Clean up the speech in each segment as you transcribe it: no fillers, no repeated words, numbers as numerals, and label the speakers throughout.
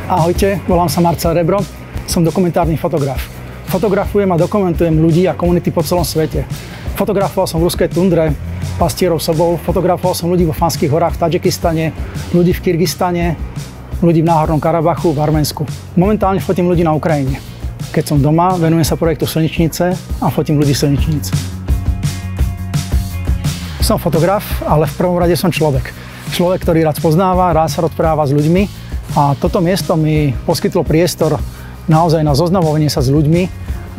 Speaker 1: Ahojte, volám sa Marcel Rebro, som dokumentárny fotograf. Fotografujem a dokumentujem ľudí a komunity po celom svete. Fotografoval som v ruskej tundre pastierov sobov, fotografoval som ľudí vo Fanských horách v Tadžikistane, ľudí v Kyrgyzstane, ľudí v Náhornom Karabachu, v Arménsku. Momentálne fotím ľudí na Ukrajine. Keď som doma, venujem sa projektu Slnečnice a fotím ľudí slnečníc. Som fotograf, ale v prvom rade som človek. Človek, ktorý rád spoznáva, rád sa rozpráva s ľuďmi a toto miesto mi poskytlo priestor naozaj na zoznamovanie sa s ľuďmi,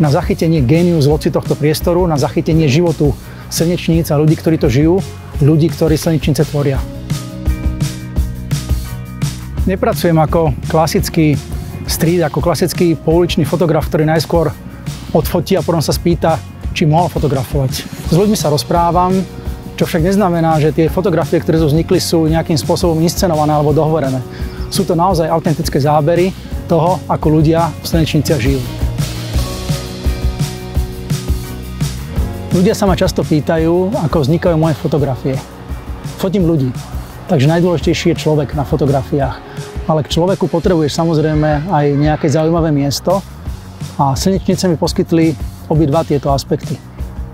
Speaker 1: na zachytenie géniu zloci tohto priestoru, na zachytenie životu slnečníc a ľudí, ktorí to žijú, ľudí, ktorí slnečnice tvoria. Nepracujem ako klasický street, ako klasický pouličný fotograf, ktorý najskôr odfotí a potom sa spýta, či mohol fotografovať. S ľuďmi sa rozprávam, čo však neznamená, že tie fotografie, ktoré tu vznikli, sú nejakým spôsobom inscenované alebo dohovorené. Sú to naozaj autentické zábery toho, ako ľudia v slnečniciach žijú. Ľudia sa ma často pýtajú, ako vznikajú moje fotografie. Fotím ľudí, takže najdôležitejší je človek na fotografiách. Ale k človeku potrebuješ samozrejme aj nejaké zaujímavé miesto a slnečnice mi poskytli obidva tieto aspekty.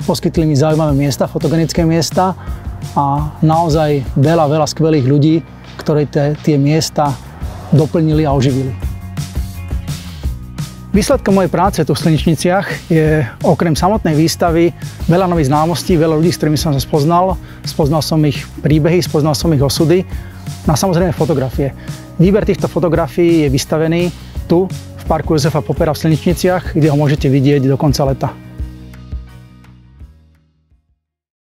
Speaker 1: Poskytli mi zaujímavé miesta, fotogenické miesta a naozaj veľa skvelých ľudí, ktorí tie miesta doplnili a oživili. Výsledkom mojej práce tu v Slnečniciach je okrem samotnej výstavy veľa nových známostí, veľa ľudí, s ktorými som sa spoznal. Spoznal som ich príbehy, spoznal som ich osudy a samozrejme fotografie. Výber týchto fotografií je vystavený tu v parku Jozefa Popera v Slnečniciach, kde ho môžete vidieť do konca leta.